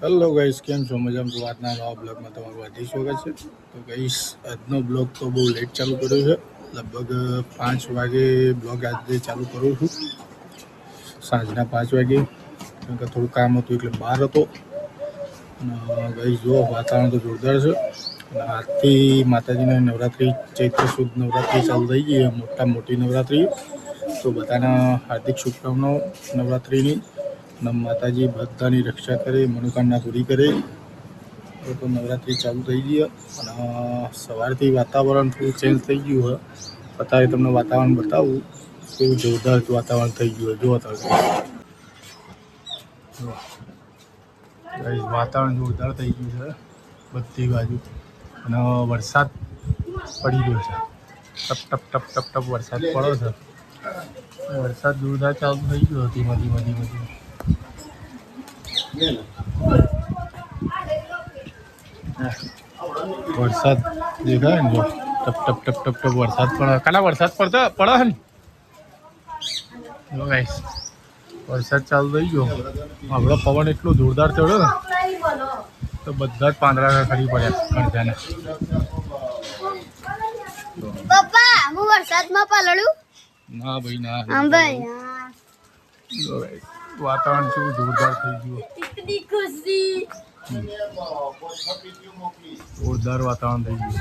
Hello guys, કેમ છો? મજામાં છો? આજના નવા બ્લોગમાં તમારું હાર્દિક સ્વાગત છે. તો ગાઈસ, આજનો બ્લોગ તો બહુ લેટ ચાલુ કર્યો છે. લગભગ 5 વાગે બ્લોગ આજે ચાલુ કરું છું, સાંજના 5 વાગે. કેમ કે થોડું કામ હતું એટલે બહાર હતો. અને ગાઈસ જુઓ, વાતાવરણ તો જોરદાર છે. અને આજથી માતાજીની નવરાત્રિ, ચૈત્ર સુદ નવરાત્રિ ચાલુ થઈ ગઈ, મોટી નવરાત્રિ. તો બધાના હાર્દિક શુભકામનાઓ નવરાત્રિની. માતાજી બધાની રક્ષા કરે, મનોકામના પૂરી કરે. તો નવરાત્રિ ચાલુ થઈ ગઈ અને સવારથી વાતાવરણ થોડું ચેન્જ થઈ ગયું હોય. અત્યારે તમને વાતાવરણ બતાવું, કેવું જોરદાર વાતાવરણ થઈ ગયું હોય. વાતાવરણ જોરદાર થઈ ગયું છે બધી બાજુ. અને વરસાદ પડી ગયો છે. ટપ ટપ ટપ ટપ ટપ વરસાદ પડ્યો છે. વરસાદ જોરદાર ચાલુ થઈ ગયો હતી. વરસાદ દેખાય ને, જો ટપ ટપ ટપ ટપ ટપ વરસાદ પડે. કાલા વરસાદ પડે છે ને. ગાઈસ, વરસાદ ચાલુ થઈ ગયો. આપણો પવન એટલો જોરદાર ચડ્યો ને, તો બધા જ પાંદડા ખરી પડ્યા કણજાને. પપ્પા, હું વરસાદમાં પલળું? ના ભાઈ, ના. ભાઈ, વાતાવરણ કેવું જોરદાર થઈ ગયું. કેટલી ખુશી. જોરદાર વાતાવરણ થઈ ગયું.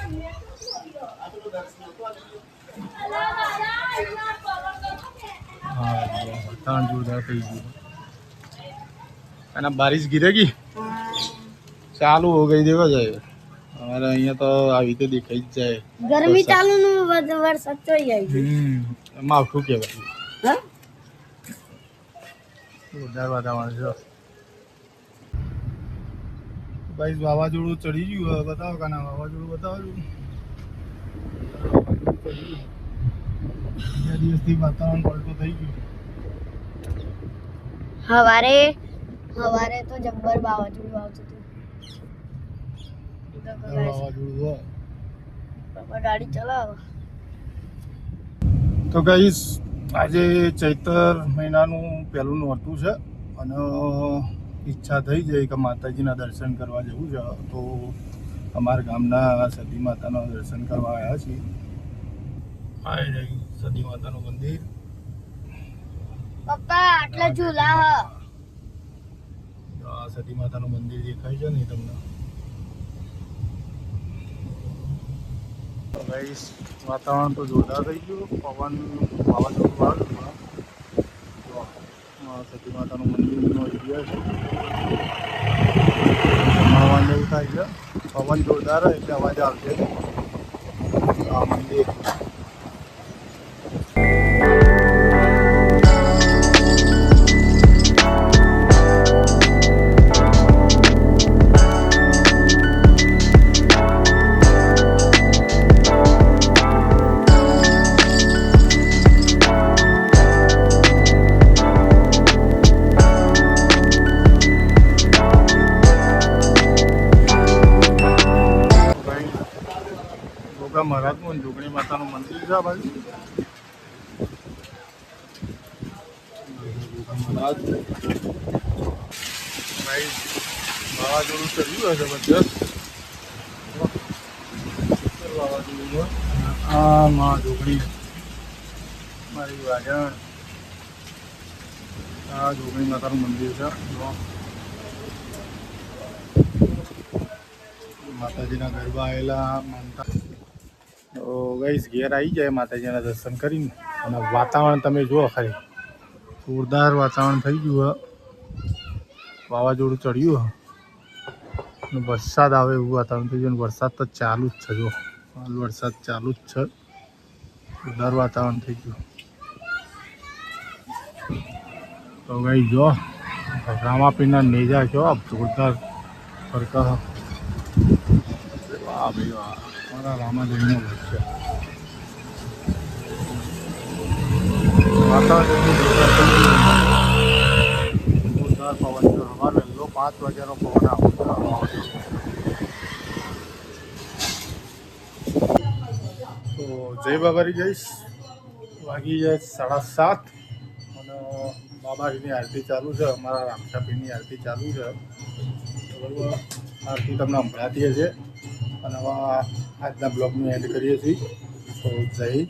हाँ, वातावरण जोरदार થઈ ગયું. અને બારિશ गिरेगी, ચાલુ हो गई. देखो जाए हमारे અહીંયા તો આવી રીતે દેખાઈ જ જાય. ગરમી ચાલુ નું વરસાદ ચોઈ આવી. માવઠું કહેવાય. જોરદાર વાતાવરણ છે. ભાઈ, વાવાઝોડું ચડી ગયું. બતાવો કાના, વાવાઝોડું બતાવો. બે દિવસથી વાતાવરણ પલટું થઈ ગયું. હવારે તો જબ્બર વાવાઝોડું આવતું હતું. વાવાઝોડું પપ્પા ગાડી ચલાવો. તો ગાઈસ, આજે ચૈત્ર મહિનાનું પહેલું નોરતું છે અને ઈચ્છા થઈ જાય કે માતાજીના દર્શન કરવા જવું છે. તો અમારા ગામના સતી માતાના દર્શન કરવા આવ્યા છીએ. આ રહ્યું સતી માતાનું મંદિર. પપ્પા, આટલા ઝૂલા હ. આ સતી માતાનું મંદિર દેખાય છે ને તમને. ગાઈસ, વાતાવરણ તો જોરદાર થઈ ગયું. પવન વાવાઝોડું આવ્યું. સતી માતાનું મંદિરનો એરિયા છે. હવામાન એવું થાય છે, પવન જોરદાર હોય એટલે અવાજ આવશે. આ મંદિર મહારાજનું જોગણી માતાનું મંદિર છે. ભાઈ, વાવાઝોડું ચડ્યું હોય જબરજસ્ત. વાવાઝોડું આ માં જોગણી, મારી વાજણ. આ જોગણી માતાનું મંદિર છે. માતાજીના ગરબા આવેલા માનતા. તો ગાઈસ, ઘેર આવી જાય માતાજીના દર્શન કરીને. અને વાતાવરણ તમે જુઓ, ખાલી જોરદાર વાતાવરણ થઈ ગયું. વાવાઝોડું ચડ્યું અને વરસાદ આવે એવું વાતાવરણ થઈ ગયું. વરસાદ તો ચાલુ જ છે. જો વરસાદ ચાલુ જ છે. જોરદાર વાતાવરણ થઈ ગયું. તો ગાઈસ, જો રામાપીરના નેજા છો, જોરદાર ફરકા. વાહ ભાઈ વાહ, મારા રામાદેવનો ભક્ત છે. વાતાવરણ જોરદાર પવન છે. સવારે વહેલો 5 વાગ્યાનો પવન આવે. તો જય બાબારી જઈશ. વાગી જાય 7:30 અને બાબાજીની આરતી ચાલુ છે, અમારા રામસાપીની આરતી ચાલુ છે. બરાબર, આરતી તમને સંભળાતી હશે. અને હવે આજના બ્લોગનું એન્ડ કરીએ છીએ. તો જય